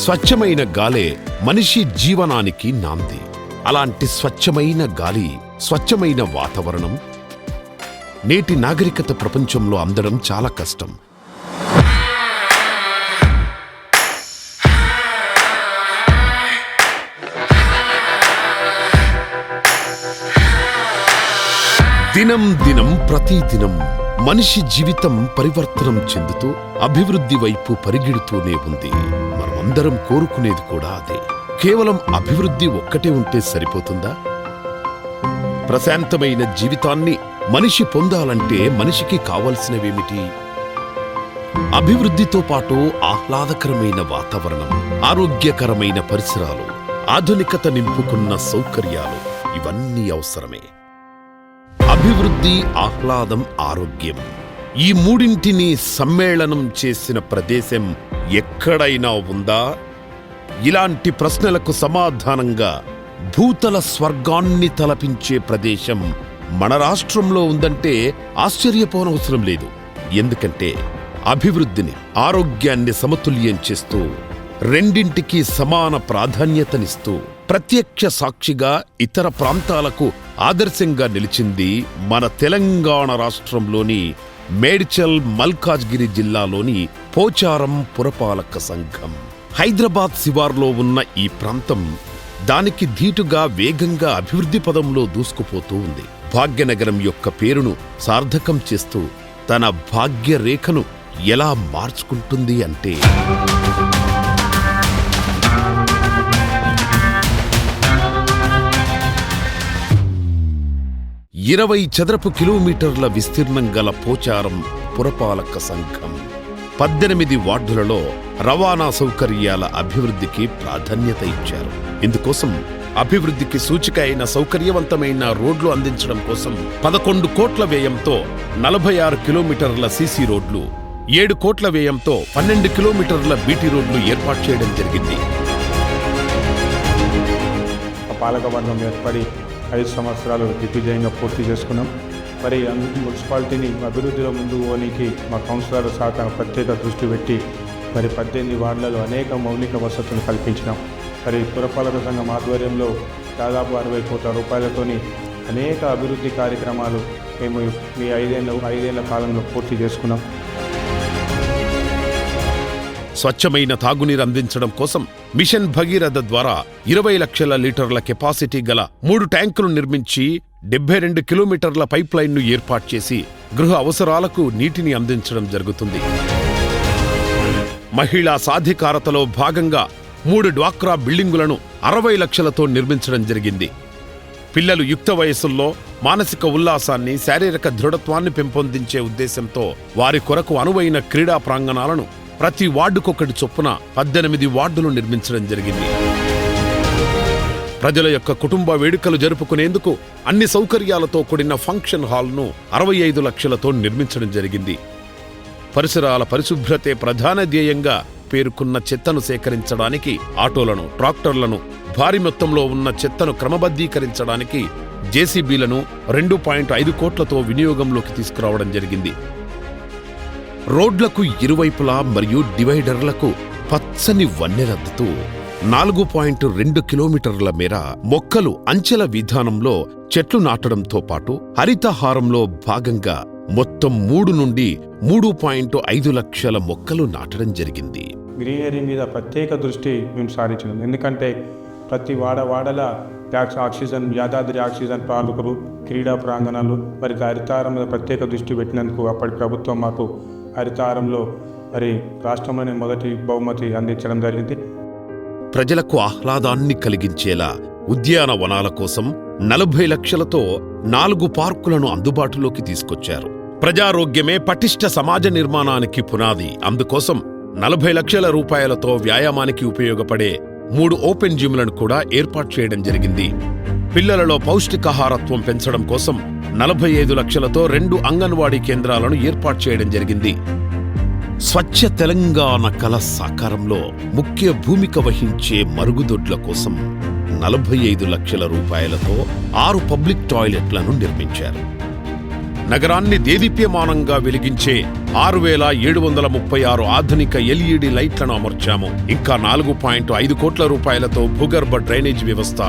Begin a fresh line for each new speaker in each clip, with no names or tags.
స్వచ్ఛమైన గాలే మనిషి జీవనానికి నాంది. అలాంటి స్వచ్ఛమైన గాలి, స్వచ్ఛమైన వాతావరణం నేటి నాగరికత ప్రపంచంలో అందడం చాలా కష్టం. దినం దినం ప్రతిదినం మనిషి జీవితం పరివర్తనం చెందుతూ అభివృద్ధి వైపు పరిగెడుతూనే ఉంది. మనమందరం కోరుకునేది కూడా అదే. కేవలం అభివృద్ధి ఒక్కటే ఉంటే సరిపోతుందా? ప్రశాంతమైన జీవితాన్ని మనిషి పొందాలంటే మనిషికి కావలసినవేమిటి? అభివృద్ధితో పాటు ఆహ్లాదకరమైన వాతావరణం, ఆరోగ్యకరమైన పరిసరాలు, ఆధునికత నింపుకున్న సౌకర్యాలు ఇవన్నీ అవసరమే. అభివృద్ధి, ఆహ్లాదం, ఆరోగ్యం ఈ మూడింటిని సమ్మేళనం చేసిన ప్రదేశం ఎక్కడైనా ఉందా? ఇలాంటి ప్రశ్నలకు సమాధానంగా భూతల స్వర్గాన్ని తలపించే ప్రదేశం మన రాష్ట్రంలో ఉందంటే ఆశ్చర్యపోనవసరం లేదు. ఎందుకంటే అభివృద్ధిని, ఆరోగ్యాన్ని సమతుల్యం చేస్తూ రెండింటికి సమాన ప్రాధాన్యతనిస్తూ ప్రత్యక్ష సాక్షిగా ఇతర ప్రాంతాలకు ఆదర్శంగా నిలిచింది మన తెలంగాణ రాష్ట్రంలోని మేడ్చల్ మల్కాజ్గిరి జిల్లాలోని పోచారం పురపాలక సంఘం. హైదరాబాద్ శివార్లో ఉన్న ఈ ప్రాంతం దానికి ధీటుగా వేగంగా అభివృద్ధి పదంలో దూసుకుపోతూ ఉంది. భాగ్యనగరం యొక్క పేరును సార్థకం చేస్తూ తన భాగ్యరేఖను ఎలా మార్చుకుంటుంది అంటే 20 చదరపు కిలోమీటర్ల విస్తీర్ణం గల పోచారం పురపాలక సంఘం 18 వార్డులలో రవాణా సౌకర్యాల అభివృద్ధికి ప్రాధాన్యత ఇచ్చారు. ఇందుకోసం అభివృద్ధికి సూచిక అయిన సౌకర్యవంతమైన రోడ్లు అందించడం కోసం 11 కోట్ల వ్యయంతో 46 కిలోమీటర్ల సీసీ రోడ్లు, 7 కోట్ల వ్యయంతో 12 కిలోమీటర్ల బీటీ రోడ్లు ఏర్పాటు చేయడం జరిగింది.
పాలకవర్గం ఏర్పడి 5 సంవత్సరాలు దిగ్విజయంగా పూర్తి చేసుకున్నాం. మరి మున్సిపాలిటీని అభివృద్ధిలో ముందుకు పోనీకి మా కౌన్సిలర్ సహకారం ప్రత్యేక దృష్టి పెట్టి మరి 18 వార్డులలో అనేక మౌలిక వసతులు కల్పించినాం. మరి పురపాలక సంఘం ఆధ్వర్యంలో దాదాపు 60 కోట్ల రూపాయలతోని అనేక అభివృద్ధి కార్యక్రమాలు మేము ఈ 5 ఏళ్ల కాలంలో పూర్తి చేసుకున్నాం.
స్వచ్ఛమైన తాగునీరు అందించడం కోసం మిషన్ భగీరథ ద్వారా 20 లక్షల లీటర్ల కెపాసిటీ గల 3 ట్యాంకులు నిర్మించి 72 కిలోమీటర్ల పైప్ లైన్ను ఏర్పాటు చేసి గృహ అవసరాలకు నీటిని అందించడం జరుగుతుంది. మహిళా సాధికారతలో భాగంగా 3 డ్వాక్రా బిల్డింగులను 60 లక్షలతో నిర్మించడం జరిగింది. పిల్లలు యుక్త వయసుల్లో మానసిక ఉల్లాసాన్ని, శారీరక దృఢత్వాన్ని పెంపొందించే ఉద్దేశంతో వారి కొరకు అనువైన క్రీడా ప్రాంగణాలను ప్రతి వార్డుకొకటి చొప్పున 18 వార్డులు నిర్మించడం జరిగింది. ప్రజల యొక్క కుటుంబ వేడుకలు జరుపుకునేందుకు అన్ని సౌకర్యాలతో కూడిన ఫంక్షన్ హాల్ను 65 లక్షలతో నిర్మించడం జరిగింది. పరిసరాల పరిశుభ్రతే ప్రధాన ధ్యేయంగా పేర్కొన్న చెత్తను సేకరించడానికి ఆటోలను, ట్రాక్టర్లను, భారీ మొత్తంలో ఉన్న చెత్తను క్రమబద్ధీకరించడానికి జేసీబీలను 2.5 కోట్లతో వినియోగంలోకి తీసుకురావడం జరిగింది. రోడ్లకు ఇరువైపులా మరియు డివైడర్లకు పచ్చని వన్నెలద్దుతూ 4.2 కిలోమీటర్ల మేర మొక్కలు అంచెల విధానంలో చెట్లు నాటడంతో పాటు హరితహారంలో భాగంగా మొత్తం 3 నుండి 3.5 లక్షల మొక్కలు నాటడం జరిగింది.
గ్రీనరీ మీద ప్రత్యేక దృష్టి మేము సారించినాం. ఎందుకంటే ప్రతి వాడల ఆక్సిజన్, యాదాద్రి ఆక్సిజన్ పాలకులు, క్రీడా ప్రాంగణాలు, మరి హరితహారం మీద ప్రత్యేక దృష్టి పెట్టినందుకు అప్పటి ప్రభుత్వం మాకు హరితహారంలో మరి రాష్ట్రంలోనే మొదటి బహుమతి అందించడం జరిగింది.
ప్రజలకు ఆహ్లాదాన్ని కలిగించేలా ఉద్యానవనాల కోసం 40 లక్షలతో 4 పార్కులను అందుబాటులోకి తీసుకొచ్చారు. ప్రజారోగ్యమే పటిష్ట సమాజ నిర్మాణానికి పునాది. అందుకోసం 40 లక్షల రూపాయలతో వ్యాయామానికి ఉపయోగపడే 3 ఓపెన్ జిమ్లను కూడా ఏర్పాటు చేయడం జరిగింది. పిల్లలలో పౌష్టికాహారత్వం పెంచడం కోసం 45 లక్షలతో 2 అంగన్వాడీ కేంద్రాలను ఏర్పాటు చేయడం జరిగింది. స్వచ్ఛ తెలంగాణ కల సాకారంలో ముఖ్య భూమిక వహించే మరుగుదొడ్ల కోసం 45 లక్షల రూపాయలతో 6 పబ్లిక్ టాయిలెట్లను నిర్మించారు. నగరాన్ని దేదీప్యమానంగా వెలిగించే 6,736 ఆధునిక ఎల్ఈడి లైట్లను అమర్చాము. ఇంకా 4.5 కోట్ల రూపాయలతో భూగర్భ డ్రైనేజ్ వ్యవస్థ,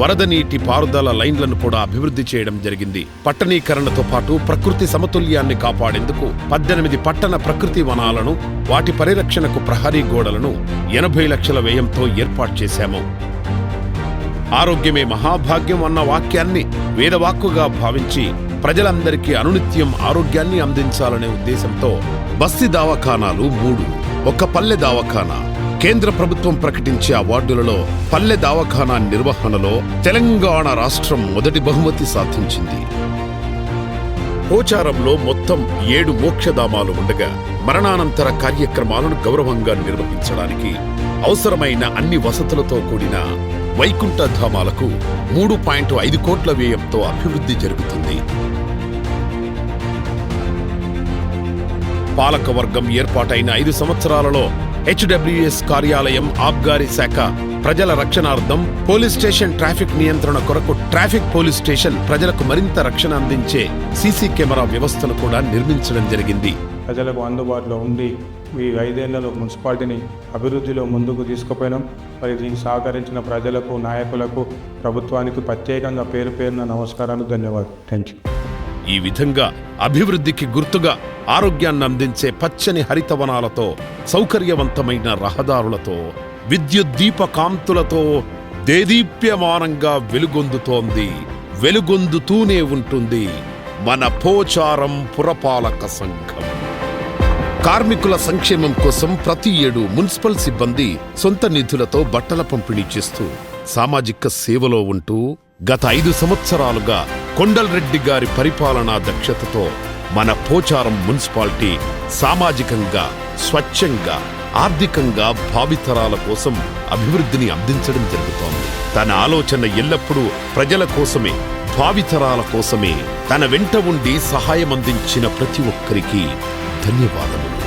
వరద నీటి పారుదల లైన్లను కూడా అభివృద్ధి చేయడం జరిగింది. పట్టణీకరణతో పాటు ప్రకృతి సమతుల్యాన్ని కాపాడేందుకు 18 పట్టణ ప్రకృతి వనాలను, వాటి పరిరక్షణకు ప్రహరీ గోడలను 80 లక్షల వ్యయంతో ఏర్పాటు చేశాము. ఆరోగ్యమే మహాభాగ్యం అన్న వాక్యాన్ని వేదవాక్కుగా భావించి ప్రజలందరికీ అనునిత్యం ఆరోగ్యాన్ని అందించాలనే ఉద్దేశంతో బస్తీ దవాఖానాలు 3, ఒక పల్లె దవాఖానా. కేంద్ర ప్రభుత్వం ప్రకటించే అవార్డులలో పల్లె దవాఖానా నిర్వహణలో తెలంగాణ రాష్ట్రం మొదటి బహుమతి సాధించింది. పోచారంలో మొత్తం 7 మోక్షధామాలు ఉండగా మరణానంతర కార్యక్రమాలను గౌరవంగా నిర్వహించడానికి అవసరమైన అన్ని వసతులతో కూడిన వైకుంఠ ధామాలకు 3.5 కోట్ల వ్యయంతో అభివృద్ధి జరుగుతుంది. పాలకవర్గం ఏర్పాటైన 5 సంవత్సరాలలో హెచ్డబ్ల్యూఎస్ కార్యాలయం, ఆబ్గారీ శాఖ, ప్రజల రక్షణార్థం పోలీస్ స్టేషన్, ట్రాఫిక్ నియంత్రణ కొరకు ట్రాఫిక్ పోలీస్ స్టేషన్, ప్రజలకు మరింత రక్షణ అందించే సీసీ కెమెరా వ్యవస్థను కూడా నిర్మించడం జరిగింది.
ప్రజలకు అందుబాటులో ఉండి ఈ 5 ఏళ్లలో మున్సిపాలిటీని అభివృద్ధిలో ముందుకు తీసుకుపోయినాం. మరి దీనికి సహకరించిన ప్రజలకు, నాయకులకు, ప్రభుత్వానికి ప్రత్యేకంగా పేరు పేరున నమస్కారాలు, ధన్యవాదాలు. Thank you.
ఈ విధంగా అభివృద్ధికి గుర్తుగా ఆరోగ్యాన్ని అందించే పచ్చని హరితవనాలతో, సౌకర్యవంతమైన రహదారులతో, విద్యుత్ దీపకాంతులతో దేదీప్యమానంగా వెలుగొందుతోంది, వెలుగొందుతూనే ఉంటుంది మన పోచారం పురపాలక సంఘం. కార్మికుల సంక్షేమం కోసం ప్రతి ఏడు మున్సిపల్ సిబ్బంది సొంత నిధులతో బట్టల పంపిణీ చేస్తూ సామాజిక సేవలో ఉంటూ గత 5 సంవత్సరాలుగా కొండల్రెడ్డి గారి పరిపాలనా దక్షతతో మన పోచారం మున్సిపాలిటీ సామాజికంగా, స్వచ్ఛంగా, ఆర్థికంగా భావితరాల కోసం అభివృద్ధిని అందించడం జరుగుతోంది. తన ఆలోచన ఎల్లప్పుడూ ప్రజల కోసమే, భావితరాల కోసమే. తన వెంట ఉండి సహాయం అందించిన ప్రతి ఒక్కరికి ధన్యవాదములు.